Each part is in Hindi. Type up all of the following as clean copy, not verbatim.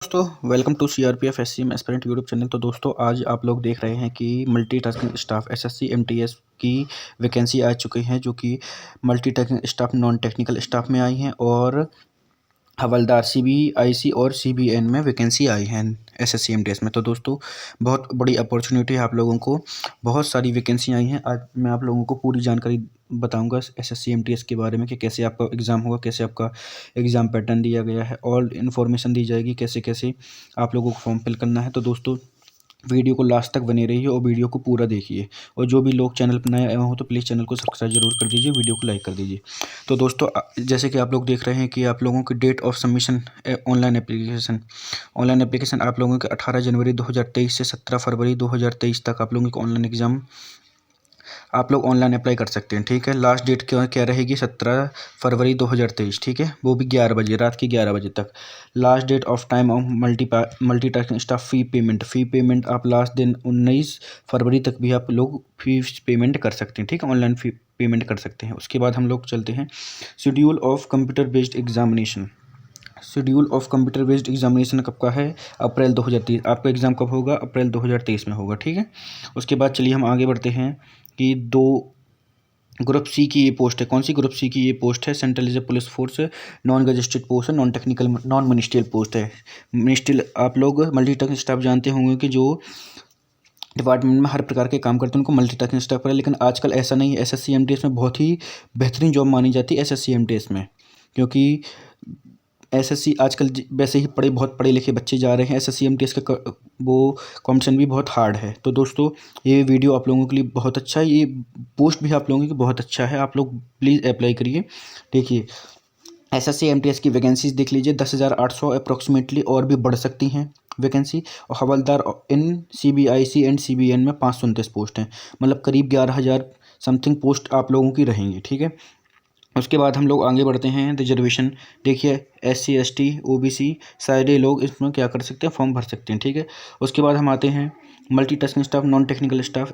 दोस्तों welcome to CRPF SCM aspirant YouTube channel. तो दोस्तों आज आप लोग देख रहे हैं कि मल्टीटास्किंग स्टाफ SSC MTS की वैकेंसी आ चुकी हैं, जो कि multitasking staff non technical staff में आई हैं और हवलदार CBIC और CBN में वैकेंसी आई हैं SSC MTS में। तो दोस्तों बहुत बड़ी अपॉर्चुनिटी है आप लोगों को, बहुत सारी वैकेंसी आई हैं। आज मैं आप लोगों को पूरी जानकारी बताऊंगा SSC MTS के बारे में कि कैसे आपका एग्ज़ाम होगा, कैसे आपका एग्ज़ाम पैटर्न दिया गया है, ऑल इन्फॉर्मेशन दी जाएगी कैसे कैसे आप लोगों को फॉर्म फिल करना है। तो दोस्तों वीडियो को लास्ट तक बने रहिए और वीडियो को पूरा देखिए, और जो भी लोग चैनल पर नए आए हो तो प्लीज़ चैनल को सब्सक्राइब जरूर कर दीजिए, वीडियो को लाइक कर दीजिए। तो दोस्तों जैसे कि आप लोग देख रहे हैं कि आप लोगों की date of submission online application आप लोगों के 18 जनवरी 2023 से 17 फरवरी 2023 तक आप लोगों को ऑनलाइन एग्ज़ाम आप लोग ऑनलाइन अप्लाई कर सकते हैं। ठीक है, लास्ट डेट क्या रहेगी 17 फरवरी 2023। ठीक है, वो भी 11 बजे, रात के 11 बजे तक। Last date of time of multitasking staff fee payment आप लास्ट दिन 19 फरवरी तक भी आप लोग फीस पेमेंट कर सकते हैं। ठीक है, ऑनलाइन फ़ी पेमेंट कर सकते हैं। उसके बाद हम लोग चलते हैं schedule of computer based examination. Schedule of computer based examination कब का है? अप्रैल 2023। आपका एग्ज़ाम कब होगा? अप्रैल 2023 में होगा। ठीक है, उसके बाद चलिए हम आगे बढ़ते हैं कि ग्रुप सी की ये पोस्ट है। कौन सी ग्रुप सी की ये पोस्ट है? Central reserve police force, non gazetted post है, non technical non ministerial post है। मिनिस्ट्रियल आप लोग मल्टीटास्किंग स्टाफ जानते होंगे कि जो डिपार्टमेंट में हर प्रकार के काम करते हैं उनको मल्टीटास्किंग स्टाफ है, लेकिन आजकल ऐसा नहीं है। SSC MTS में बहुत ही बेहतरीन जॉब मानी जाती है SSC MTS में, क्योंकि SSC आजकल वैसे ही बहुत पढ़े लिखे बच्चे जा रहे हैं। SSC MTS का वो कॉम्पिटिशन भी बहुत हार्ड है। तो दोस्तों ये वीडियो आप लोगों के लिए बहुत अच्छा है, ये पोस्ट भी आप लोगों के लिए बहुत अच्छा है। आप लोग प्लीज़ अप्लाई करिए। देखिए SSC MTS की वैकेंसीज देख लीजिए, 10,800 अप्रॉक्सीमेटली, और भी बढ़ सकती हैं वैकेंसी। और हवलदार इन CBIC एंड CBN में 529 पोस्ट हैं, मतलब करीब 11,000 समथिंग पोस्ट आप लोगों की रहेंगी। ठीक है, उसके बाद हम लोग आगे बढ़ते हैं रिजर्वेशन। देखिए SC ST OBC सारे लोग इसमें क्या कर सकते हैं, फॉर्म भर सकते हैं। ठीक है, उसके बाद हम आते हैं multitasking staff non technical staff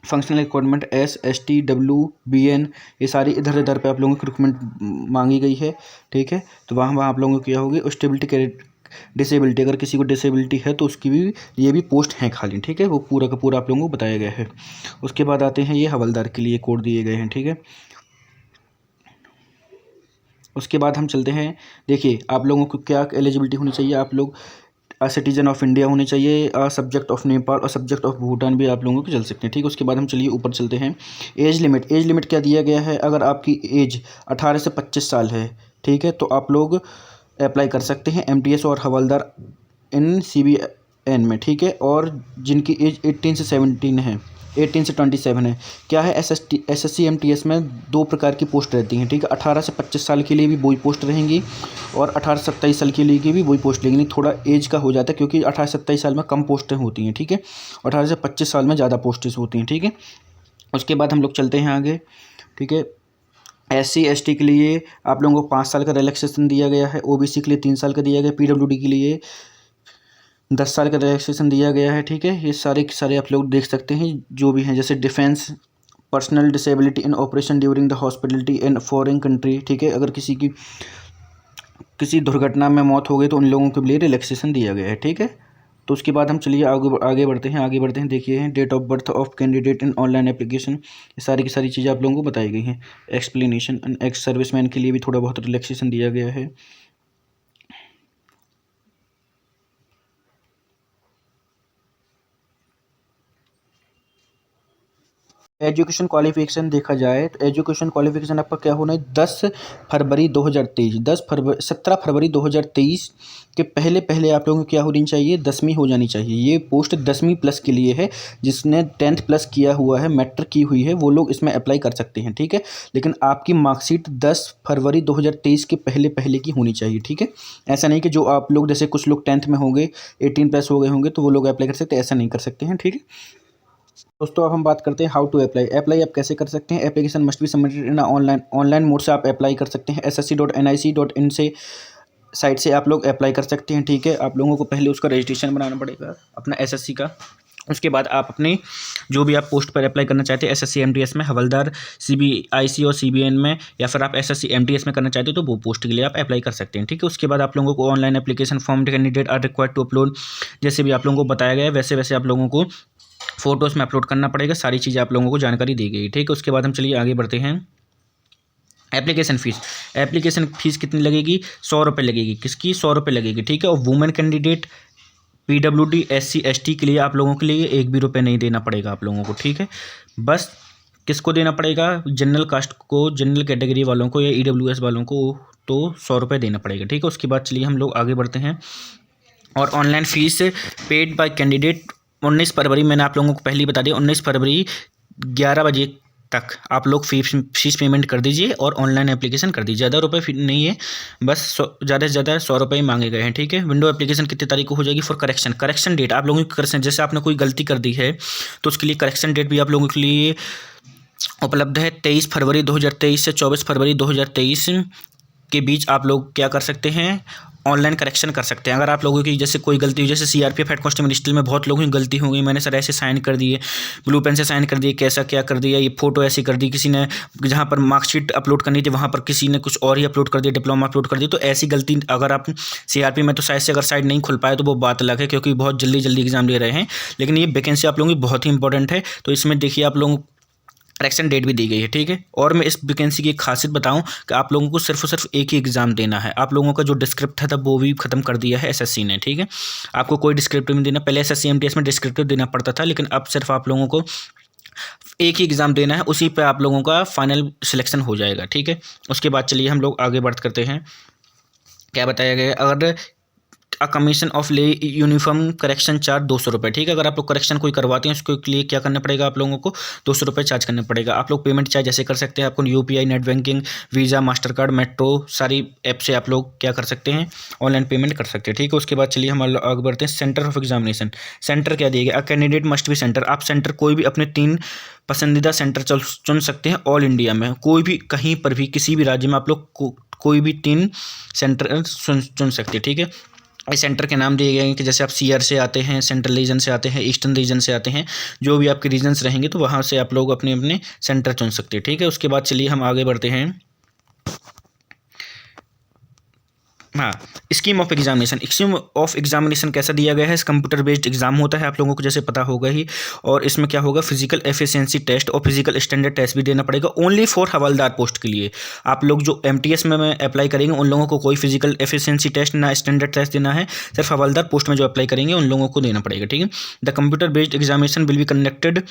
functional requirement ST WBN, ये सारी इधर इधर पे आप लोगों की रिक्वायरमेंट मांगी गई है। ठीक है, तो वहाँ आप लोगों को क्या होगी, स्टेबिलिटी डिसेबिलिटी, अगर किसी को डिसेबिलिटी है तो उसकी भी ये भी पोस्ट हैं खाली। ठीक है, वो पूरा का पूरा आप लोगों को बताया गया है। उसके बाद आते हैं ये हवलदार के लिए कोड दिए गए हैं। ठीक है, उसके बाद हम चलते हैं। देखिए आप लोगों को क्या एलिजिबिलिटी होनी चाहिए, आप लोग सिटीजन ऑफ इंडिया होने चाहिए, सब्जेक्ट ऑफ नेपाल और सब्जेक्ट ऑफ भूटान भी आप लोगों को चल सकते हैं। ठीक है, उसके बाद हम चलिए ऊपर चलते हैं। एज लिमिट क्या दिया गया है? अगर आपकी एज 18 से 25 साल है, ठीक है, तो आप लोग अप्लाई कर सकते हैं MTS और हवलदार इन CBN में। ठीक है, और जिनकी एज 18 से 17 है, 18 से 27 है। क्या है, SSC MTS में दो प्रकार की पोस्ट रहती हैं। ठीक है, 18 से 25 साल के लिए भी वही पोस्ट रहेंगी और 18 से 27 साल के लिए की भी वही पोस्ट लेंगी। थोड़ा एज का हो जाता है, क्योंकि 18 से 27 साल में कम पोस्टें होती हैं। ठीक है, 18 से 25 साल में ज़्यादा पोस्टें होती हैं। ठीक है, उसके बाद हम लोग चलते हैं आगे। ठीक है, SC ST के लिए आप लोगों को 5 साल का रिलैक्सेशन दिया गया है, OBC के लिए 3 साल का दिया गया है, PWD के लिए 10 साल का रिलैक्सेशन दिया गया है। ठीक है, ये सारे के सारे आप लोग देख सकते हैं जो भी हैं, जैसे defence, personal disability in operation during the hospitality in foreign country. ठीक है, अगर किसी दुर्घटना में मौत हो गई तो उन लोगों के लिए रिलैक्सेशन दिया गया है। ठीक है, तो उसके बाद हम चलिए आगे बढ़ते हैं। देखिए date of birth of candidate in online application, ये सारी की सारी चीज़ें आप लोगों को बताई गई हैं। एक्सप्लेनेशन, एक्स सर्विसमैन के लिए भी थोड़ा बहुत रिलैक्सेशन दिया गया है। एजुकेशन क्वालिफिकेशन देखा जाए तो एजुकेशन क्वालिफिकेशन आपका क्या होना है, 17 फरवरी 2023 के पहले आप लोगों को क्या होनी चाहिए, 10वीं हो जानी चाहिए। ये पोस्ट 10वीं प्लस के लिए है, जिसने 10th प्लस किया हुआ है, मैट्रिक की हुई है, वो लोग इसमें अप्लाई कर सकते हैं। ठीक है, लेकिन आपकी मार्कशीट 10 फरवरी 2023 के पहले की होनी चाहिए। ठीक है, ऐसा नहीं कि जो आप लोग, जैसे कुछ लोग 10th में होंगे, 18 प्लस हो गए होंगे तो वो लोग अप्लाई कर सकते हैं, ऐसा नहीं कर सकते हैं। ठीक है दोस्तों, अब हम बात करते हैं हाउ टू अप्लाई आप कैसे कर सकते हैं। Application must be submitted in online mode से आप अप्लाई कर सकते हैं। ssc.nic.in से साइट से आप लोग अप्लाई कर सकते हैं। ठीक है, आप लोगों को पहले उसका रजिस्ट्रेशन बनाना पड़ेगा अपना SSC का, उसके बाद आप अपनी जो भी आप पोस्ट पर अप्लाई करना चाहते हैं एसएससी एमटीएस में, हवलदार, सीबीआईसी और सीबीएन में, या फिर आप एसएससी एमटीएस में करना चाहते हो तो वो पोस्ट के लिए आप अप्लाई कर सकते हैं, ठीक है। उसके बाद आप लोगों को online application form candidate are required to upload, जैसे भी आप लोगों को बताया गया है वैसे वैसे आप लोगों को फोटोज़ में अपलोड करना पड़ेगा, सारी चीज़ें आप लोगों को जानकारी दी गई, ठीक है। उसके बाद हम चलिए आगे बढ़ते हैं। एप्लीकेशन फ़ीस कितनी लगेगी? 100 रुपये लगेगी। किसकी? 100 रुपये लगेगी, ठीक है। और women candidate PWD SC ST के लिए आप लोगों के लिए 1 भी रुपये नहीं देना पड़ेगा आप लोगों को, ठीक है। बस किसको देना पड़ेगा? जनरल कास्ट को, जनरल कैटेगरी वालों को या EWS वालों को तो 100 रुपये देना पड़ेगा, ठीक है। उसके बाद चलिए हम लोग आगे बढ़ते हैं। और online fees paid by candidate 19 फरवरी, मैंने आप लोगों को पहले ही बता दिया, 19 फरवरी 11 बजे तक आप लोग फीस पेमेंट कर दीजिए और ऑनलाइन एप्लीकेशन कर दीजिए। ज़्यादा रुपये नहीं है, बस ज़्यादा से ज़्यादा 100 रुपये ही मांगे गए हैं, ठीक है। विंडो एप्लीकेशन कितनी तारीख को हो जाएगी? फॉर करेक्शन डेट आप लोगों की करेक्शन, जैसे आपने कोई गलती कर दी है तो उसके लिए करेक्शन डेट भी आप लोगों के लिए उपलब्ध है। 23 फरवरी 2023 से 24 फरवरी 2023 के बीच आप लोग क्या कर सकते हैं? ऑनलाइन करेक्शन कर सकते हैं। अगर आप लोगों की जैसे कोई गलती हुई, जैसे CRPF हेड कांस्टेबल मिनिस्ट्री में बहुत लोगों की गलती हो गई, मैंने सर ऐसे साइन कर दिए, ब्लू पेन से साइन कर दिए, कैसा क्या कर दिया, ये फोटो ऐसी कर दी, किसी ने जहाँ पर मार्कशीट अपलोड करनी थी वहाँ पर किसी ने कुछ और ही अपलोड कर दिया, डिप्लोमा अपलोड कर दिया, तो ऐसी गलती अगर आप CRP में तो शायद से अगर साइड नहीं खुल पाए तो वो बात अलग है, क्योंकि बहुत जल्दी एग्जाम ले रहे हैं। लेकिन ये वैकेंसी आप लोगों की बहुत ही इंपॉर्टेंट है, तो इसमें देखिए आप लोगों करेक्शन डेट भी दी गई है, ठीक है। और मैं इस वैकेंसी की एक खासियत बताऊं कि आप लोगों को सिर्फ और सिर्फ एक ही एग्ज़ाम देना है। आप लोगों का जो डिस्क्रिप्ट था वो भी खत्म कर दिया है SSC ने, ठीक है। आपको कोई डिस्क्रिप्टिव नहीं देना, पहले SSC MTS में डिस्क्रिप्टिव देना पड़ता था, लेकिन अब सिर्फ आप लोगों को एक ही एग्ज़ाम देना है, उसी पे आप लोगों का फाइनल सिलेक्शन हो जाएगा, ठीक है। उसके बाद चलिए हम लोग आगे बढ़ करते हैं। क्या बताया गया है? अगर कमीशन ऑफ ले यूनिफॉर्म करेक्शन चार्ज 200 रुपये, ठीक है। अगर आप लोग करेक्शन कोई करवाते हैं उसके लिए क्या करना पड़ेगा? आप लोगों को 200 रुपये चार्ज करना पड़ेगा। आप लोग पेमेंट चार्ज ऐसे कर सकते हैं, आपको UPI, net banking, visa, master card, metro सारी ऐप से आप लोग क्या कर सकते हैं? ऑनलाइन पेमेंट कर सकते हैं, ठीक है। उसके बाद चलिए हम आगे बढ़ते हैं। सेंटर ऑफ एग्जामिनेशन, सेंटर क्या दिया गया? कैंडिडेट मस्ट बी सेंटर, आप सेंटर कोई भी अपने 3 पसंदीदा सेंटर चुन सकते हैं ऑल इंडिया में, कोई भी कहीं पर भी किसी भी राज्य में आप लोग कोई भी 3 सेंटर चुन सकते हैं, ठीक है। इस सेंटर के नाम दिए गए हैं कि जैसे आप CR से आते हैं, सेंट्रल रीजन से आते हैं, ईस्टर्न रीजन से आते हैं, जो भी आपके रीजन्स रहेंगे तो वहाँ से आप लोग अपने अपने सेंटर चुन सकते हैं, ठीक है। उसके बाद चलिए हम आगे बढ़ते हैं। हाँ, स्कीम ऑफ एग्जामिनेशन कैसा दिया गया है? कंप्यूटर बेस्ड एग्जाम होता है, आप लोगों को जैसे पता होगा ही। और इसमें क्या होगा? फिजिकल एफिशिएंसी टेस्ट और फिजिकल स्टैंडर्ड टेस्ट भी देना पड़ेगा, ओनली फॉर हवलदार पोस्ट के लिए। आप लोग जो MTS में अप्लाई करेंगे उन लोगों को कोई फिजिकल एफिशिएंसी टेस्ट ना स्टैंडर्ड टेस्ट देना है, सिर्फ हवलदार पोस्ट में जो अप्लाई करेंगे उन लोगों को देना पड़ेगा, ठीक है। The computer based examination will be conducted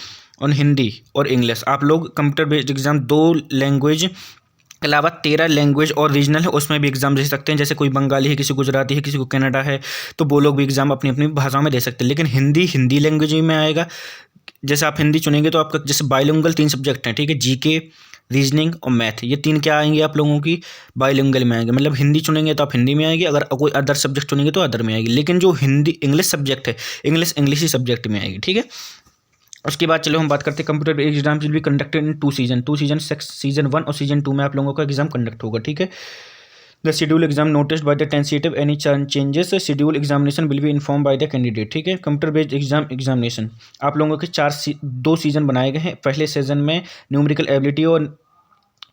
on Hindi और इंग्लिश। आप लोग कंप्यूटर बेस्ड एग्जाम 2 लैंग्वेज के अलावा 13 लैंग्वेज और रीजनल है उसमें भी एग्जाम दे सकते हैं, जैसे कोई बंगाली है, किसी को गुजराती है, किसी को कनाडा है, तो वो लोग भी एग्जाम अपनी अपनी भाषाओं में दे सकते हैं। लेकिन हिंदी लैंग्वेज में आएगा। जैसे आप हिंदी चुनेंगे तो आपका जैसे बाइलिंगुअल 3 सब्जेक्ट हैं, ठीक है, GK, रीजनिंग और मैथ, ये 3 क्या आएंगे आप लोगों की? बाइलिंगुअल में आएंगे। मतलब हिंदी चुनेंगे तो आप हिंदी में आएगी, अगर कोई अदर सब्जेक्ट चुनेंगे तो अदर में आएगी। लेकिन जो इंग्लिश सब्जेक्ट है, इंग्लिश ही सब्जेक्ट में आएगी, ठीक है। उसके बाद चलो हम बात करते हैं computer exam will be conducted in 2 season, season 1 और सीजन 2 में आप लोगों का एग्जाम कंडक्ट होगा, ठीक है। The schedule exam notice by the tentative any changes schedule examination will be inform by the candidate, ठीक है। कंप्यूटर बेस्ड एग्जामिनेशन आप लोगों के 2 सीजन बनाए गए हैं। पहले सीजन में न्यूमेरिकल एबिलिटी और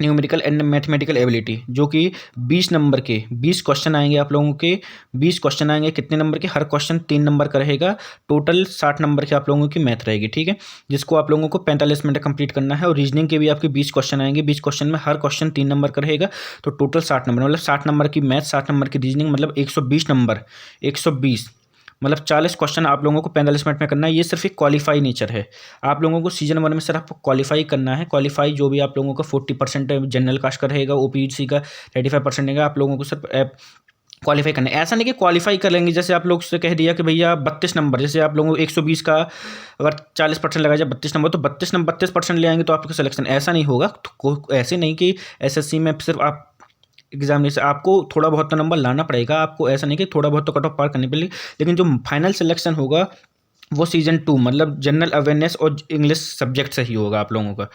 न्यूमेरिकल एंड मैथमेटिकल एबिलिटी, जो कि 20 नंबर के 20 क्वेश्चन आएंगे आप लोगों के। 20 क्वेश्चन आएंगे, कितने नंबर के? हर क्वेश्चन 3 नंबर का रहेगा। टोटल 60 नंबर की आप लोगों की मैथ रहेगी, ठीक है, जिसको आप लोगों को 45 मिनट कंप्लीट करना है। और रीजनिंग के भी आपके 20 क्वेश्चन आएंगे। 20 क्वेश्चन में हर क्वेश्चन 3 नंबर का रहेगा, तो टोटल 60 नंबर, मतलब 60 नंबर की मैथ, 60 नंबर की रीजनिंग, मतलब 120 नंबर, 120 मतलब 40 क्वेश्चन आप लोगों को 45 मिनट में करना है। ये सिर्फ एक क्वालिफाई नेचर है। आप लोगों को सीजन 1 में सिर्फ आपको क्वालिफाई करना है। क्वालिफाई जो भी आप लोगों का 40% जनरल कास्ट का रहेगा, OPC का 35% रहेगा, आप लोगों को सिर्फ क्वालिफाई करना है। ऐसा नहीं कि क्वालिफाई कर लेंगे, जैसे आप लोग से कह दिया कि भैया 32 नंबर, जैसे आप लोगों को 120 का अगर 40% लगा जाए 32 नंबर, तो 32% ले आएंगे तो आपका सिलेक्शन। ऐसा नहीं होगा। तो ऐसे नहीं कि SSC में सिर्फ आप एग्जामिनेशन आपको थोड़ा बहुत तो नंबर लाना पड़ेगा, आपको ऐसा नहीं कि थोड़ा बहुत तो कट ऑफ पार करनी पड़ेगी, लेकिन जो फाइनल सिलेक्शन होगा वो सीजन 2 मतलब जनरल अवेयरनेस और इंग्लिश सब्जेक्ट से ही होगा। आप लोगों का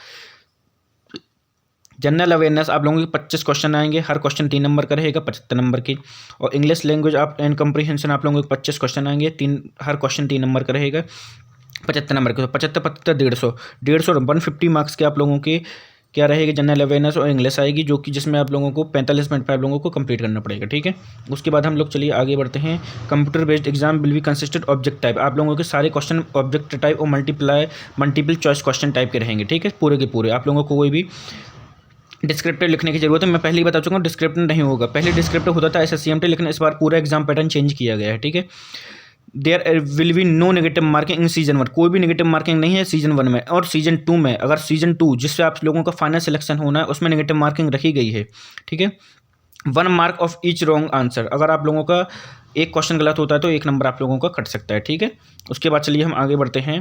जनरल अवेयरनेस आप लोगों के 25 क्वेश्चन आएंगे, हर क्वेश्चन 3 नंबर का रहेगा, 75 नंबर की। और इंग्लिश लैंग्वेज आप एंड कम्प्रीहेंशन आप लोगों के 25 क्वेश्चन आएंगे, हर क्वेश्चन 3 नंबर का रहेगा। 75 नंबर के, तो 75 75 150, 150 150 मार्क्स के आप लोगों के क्या रहेगी, जनरल अवेयरनेस और इंग्लिश आएगी, जो कि जिसमें आप लोगों को 45 मिनट पर आप लोगों को कंप्लीट करना पड़ेगा, ठीक है। उसके बाद हम लोग चलिए आगे बढ़ते हैं। Computer based exam will be consisted object type, आप लोगों के सारे क्वेश्चन ऑब्जेक्ट टाइप और मल्टीपल चॉइस क्वेश्चन टाइप के रहेंगे, ठीक है, पूरे के पूरे। आप लोगों को कोई भी डिस्क्रिप्टिव लिखने की जरूरत है, मैं पहले ही बता चुका हूँ डिस्क्रिप्टिव नहीं होगा, पहले डिस्क्रिप्टिव होता था SSCMT, लेकिन इस बार पूरा एग्जाम पैटर्न चेंज किया गया है, ठीक है। There will be no negative marking in season 1, कोई भी नेगेटिव मार्किंग नहीं है सीजन 1 में। और सीजन 2 में, अगर सीजन 2 जिससे आप लोगों का फाइनल सिलेक्शन होना है उसमें नेगेटिव मार्किंग रखी गई है, ठीक है। 1 mark of each wrong answer, अगर आप लोगों का एक क्वेश्चन गलत होता है तो 1 नंबर आप लोगों का कट सकता है, ठीक है। उसके बाद चलिए हम आगे बढ़ते हैं।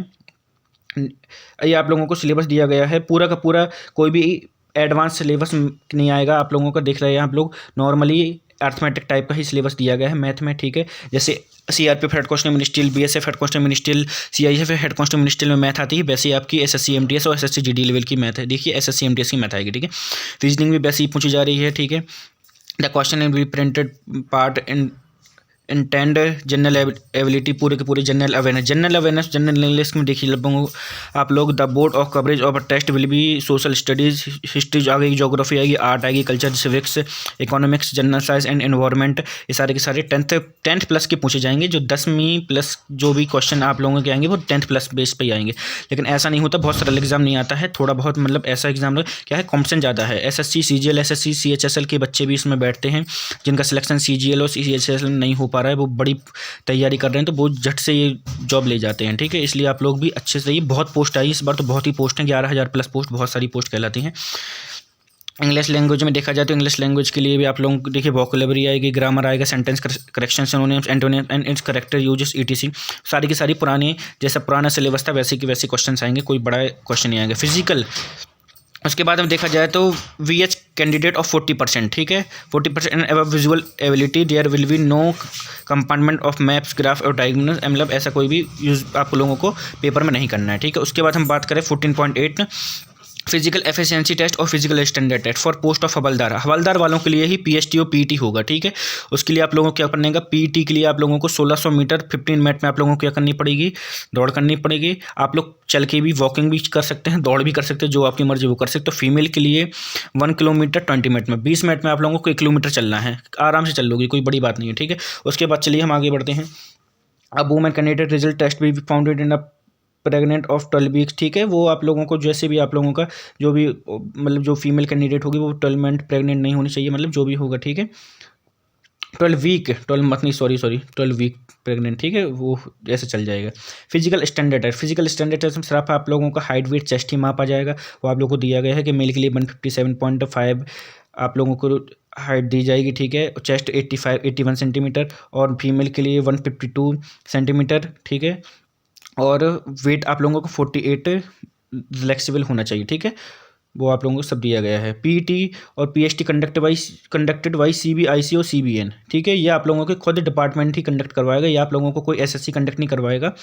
ये आप लोगों को सिलेबस दिया गया है पूरा का पूरा, कोई भी एडवांस सिलेबस नहीं आएगा आप लोगों का, देख रहे हैं आप लोग, नॉर्मली अर्थमेटिक टाइप का ही सिलेबस दिया गया है मैथ में, ठीक है। जैसे CRPF head constable ministerial, BSF head constable ministerial, CIF head constable ministerial में मैथ आती है, वैसे ही आपकी SSC MTS और SSC GD लेवल की मैथ है, देखिए SSC MTS की मैथ आएगी, ठीक है। रीजनिंग भी वैसे ही पूछी जा रही है, ठीक है। The question in be printed part in intend general ability, पूरे के पूरे जनरल अवेयरनेस जनरल इंग्लिश में देखिए आप लोग। The board of coverage of test will be social studies, history आ गई, जोग्राफी आएगी, आर्ट आएगी, culture, civics, economics, general science and environment, ये सारे के सारे टेंथ प्लस के पूछे जाएंगे। जो 10वीं प्लस जो भी क्वेश्चन आप लोगों के आएंगे वो 10th प्लस बेस पे ही आएंगे, लेकिन ऐसा नहीं होता, बहुत सरल एग्जाम नहीं आता है, थोड़ा बहुत मतलब ऐसा एग्जाम क्या है, कॉम्पिटिशन ज़्यादा है। SSC CGL SSC CHSL के बच्चे भी इसमें बैठते हैं, जिनका सिलेक्शन CGL और CHSL नहीं हो पा रहा है, वो बड़ी तैयारी कर रहे हैं, तो बहुत झट से ये जॉब ले जाते हैं, ठीक है। इसलिए आप लोग भी अच्छे से, ये बहुत पोस्ट आई इस बार, तो बहुत ही पोस्ट हैं, 11,000 प्लस पोस्ट, बहुत सारी पोस्ट कहलाती हैं। इंग्लिश लैंग्वेज में देखा जाए तो इंग्लिश लैंग्वेज के लिए भी आप लोगों को देखिए वोकैबुलरी आएगी, ग्रामर आएगा, sentence correction, synonyms, antonyms and it's character uses ETC, सारी की सारी पुरानी, जैसा पुराना सिलेबस था वैसे की वैसे क्वेश्चन आएंगे, कोई बड़ा क्वेश्चन नहीं आएंगे। फिजिकल, उसके बाद हम देखा जाए तो VH कैंडिडेट ऑफ 40%, ठीक है, 40% एवं visual ability, there will be no compartment of maps, graph और डायग्राम्स, मतलब ऐसा कोई भी यूज आप लोगों को पेपर में नहीं करना है, ठीक है। उसके बाद हम बात करें 14.8 फिजिकल एफिशिएंसी टेस्ट और physical standard test for post of हवलदार वालों के लिए ही PST और PT होगा, ठीक है। उसके लिए आप लोगों को क्या करने का, PT के लिए आप लोगों को 1600 मीटर 15 मिनट में आप लोगों को क्या करनी पड़ेगी, दौड़ करनी पड़ेगी। आप लोग चल के भी, वॉकिंग भी कर सकते हैं, दौड़ भी कर सकते हैं, जो आपकी मर्जी वो कर सकते हो। फीमेल के लिए 1 किलोमीटर 20 मिनट में, 20 मिनट में आप लोगों को 1 किलोमीटर चलना है, आराम से चल लोगे, कोई बड़ी बात नहीं है, ठीक है। उसके बाद चलिए हम आगे बढ़ते हैं। अब वुमेन कैंडिडेट रिजल्ट टेस्ट भी founded in a pregnant of 12 weeks, ठीक है। वो आप लोगों को जैसे भी आप लोगों का जो भी मतलब जो फीमेल कैंडिडेट होगी वो 12 मंथ प्रेग्नेंट नहीं होनी चाहिए, मतलब जो भी होगा, ठीक है। 12 मंथ नहीं, सॉरी 12 वीक प्रेग्नेंट, ठीक है, वो ऐसे चल जाएगा। फिजिकल स्टैंडर्ड में सिर्फ आप लोगों का हाइट वेट चेस्ट ही मापा जाएगा, वो आप लोगों को दिया गया है कि मेल के लिए 157.5 आप लोगों को हाइट दी जाएगी, ठीक है। चेस्ट 81 सेंटीमीटर और फीमेल के लिए 152 सेंटीमीटर, ठीक है। और वेट आप लोगों को 48 फ्लेक्सिबल होना चाहिए, ठीक है, वो आप लोगों को सब दिया गया है। PT और PST कंडक्टेड बाई CBIC और CBN, ठीक है, ये आप लोगों के खुद डिपार्टमेंट ही कंडक्ट करवाएगा, ये आप लोगों को कोई SSC कंडक्ट नहीं करवाएगा,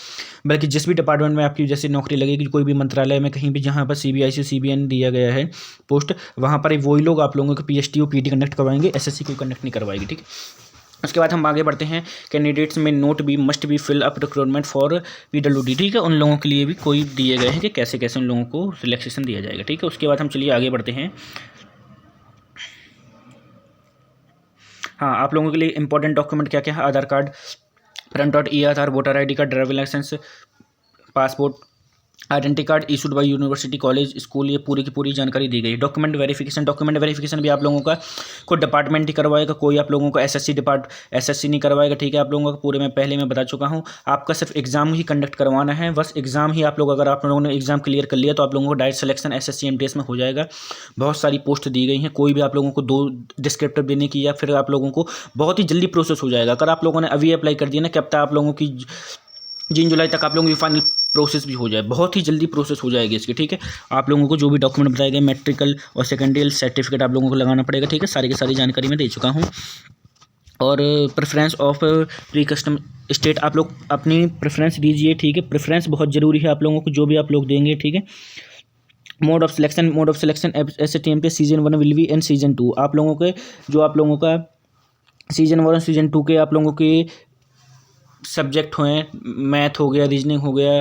बल्कि जिस भी डिपार्टमेंट में आपकी जैसे नौकरी लगेगी, कोई भी मंत्रालय में कहीं भी जहाँ पर CBIC CBN दिया गया है पोस्ट, वहाँ पर वही लोग आप लोगों को PST और PT कंडक्ट करवाएंगे, SSC कोई कंडक्ट नहीं करवाएगी, ठीक है। उसके बाद हम आगे बढ़ते हैं। कैंडिडेट्स में note be must be fill up recruitment for PWD, ठीक है, उन लोगों के लिए भी कोई दिए गए हैं कि कैसे कैसे उन लोगों को सिलेक्शन दिया जाएगा, ठीक है। उसके बाद हम चलिए आगे बढ़ते हैं। हाँ, आप लोगों के लिए इंपॉर्टेंट डॉक्यूमेंट क्या क्या है, आधार कार्ड, प्रिंट आउट E-आधार, voter ID card, driving licence, passport, identity card issued by university, college, school, ये पूरी की पूरी जानकारी दी गई। डॉक्यूमेंट वेरिफिकेशन भी आप लोगों का कोई डिपार्टमेंट ही करवाएगा, कोई आप लोगों को SSC नहीं करवाएगा, ठीक है। आप लोगों का पूरे में पहले मैं बता चुका हूँ, आपका सिर्फ एग्जाम ही कंडक्ट करवाना है, बस एग्जाम ही आप लोग, अगर आप लोगों ने एग्जाम क्लियर कर लिया तो आप लोगों को डायरेक्ट सिलेक्शन SSC MTS में हो जाएगा। बहुत सारी पोस्ट दी गई हैं, कोई भी आप लोगों को 2 डिस्क्रिप्टिव देने की, या फिर आप लोगों को बहुत ही जल्दी प्रोसेस हो जाएगा। अगर आप लोगों ने अभी अप्लाई कर दिया ना, क्या पता आप लोगों की जून जुलाई तक आप लोगों की फाइनल प्रोसेस भी हो जाए, बहुत ही जल्दी प्रोसेस हो जाएगी इसकी, ठीक है। आप लोगों को जो भी डॉक्यूमेंट बताए गए, मेट्रिकल और सेकेंडरी सर्टिफिकेट आप लोगों को लगाना पड़ेगा, ठीक है। सारी की सारी जानकारी मैं दे चुका हूँ। और preference of pre custom state, आप लोग अपनी प्रेफरेंस दीजिए, ठीक है, प्रेफरेंस बहुत ज़रूरी है आप लोगों को, जो भी आप लोग देंगे, ठीक है। Mode of selection SSTM season 1 will be and season 2, आप लोगों के जो आप लोगों का सीजन 1 और सीजन 2 के आप लोगों के सब्जेक्ट हुए, मैथ हो गया, रीजनिंग हो गया,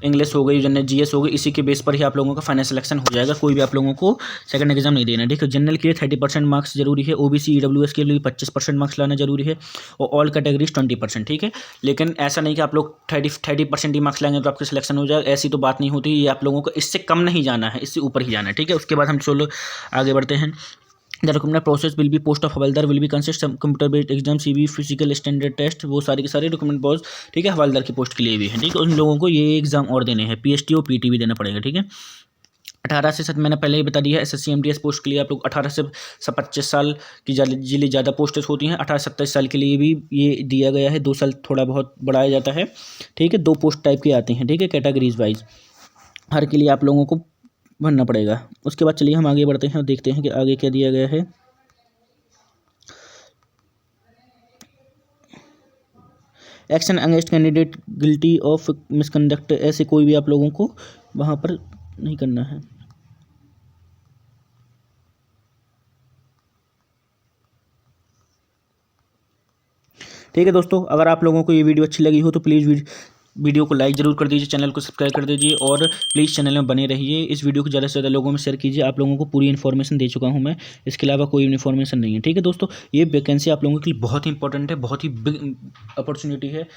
इंग्लिश हो गई, जनरल जीएस हो गई, इसी के बेस पर ही आप लोगों का फाइनल सिलेक्शन हो जाएगा। कोई भी आप लोगों को सेकंड एग्जाम नहीं देना, ठीक है। जनरल के लिए 30% मार्क्स जरूरी है, ओबीसी ईडब्ल्यूएस के लिए 25% मार्क्स लाना जरूरी है, और ऑल कैटेगरीज 20%, ठीक है। लेकिन ऐसा नहीं कि आप लोग 30% ही मार्क्स लाएंगे तो आपका सिलेक्शन हो जाएगा, ऐसी तो बात नहीं होती। ये आप लोगों को इससे कम नहीं जाना है, इससे ऊपर ही जाना है, ठीक है। उसके बाद हम चलो आगे बढ़ते हैं। The recruitment process will be post of हवलदार will be consist computer based exam, CV, physical standard test, वो सारे के सारे रिक्रूटमेंट पोस्ट, ठीक है, हवलदार की पोस्ट के लिए भी है, ठीक है। उन लोगों को ये एग्जाम और देने हैं, पीएसटी और पीटी भी देना पड़ेगा, ठीक है। 18 से 7 मैंने पहले ही बता दिया है, एसएससी एमटीएस पोस्ट के लिए आप लोग 18 से 25 साल की जिले ज़्यादा पोस्टेस होती हैं। 18 से 27 साल के लिए भी ये दिया गया है, 2 साल थोड़ा बहुत बढ़ाया जाता है, ठीक है। 2 पोस्ट टाइप के आते हैं, ठीक है, कैटेगरीज वाइज, हर के लिए आप लोगों को भरना पड़ेगा। उसके बाद चलिए हम आगे बढ़ते हैं और देखते हैं कि आगे क्या दिया गया है। Action against candidate guilty of misconduct, ऐसे कोई भी आप लोगों को वहाँ पर नहीं करना है। ठीक है दोस्तों, अगर आप लोगों को ये वीडियो अच्छी लगी हो तो प्लीज़ वीडियो को लाइक ज़रूर कर दीजिए, चैनल को सब्सक्राइब कर दीजिए, और प्लीज़ चैनल में बने रहिए। इस वीडियो को ज़्यादा से ज़्यादा लोगों में शेयर कीजिए। आप लोगों को पूरी इन्फॉर्मेशन दे चुका हूं मैं, इसके अलावा कोई इन्फॉर्मेशन नहीं है, ठीक है दोस्तों। ये वैकेंसी आप लोगों के लिए बहुत ही इंपॉर्टेंट है, बहुत ही बिग अपॉर्चुनिटी है।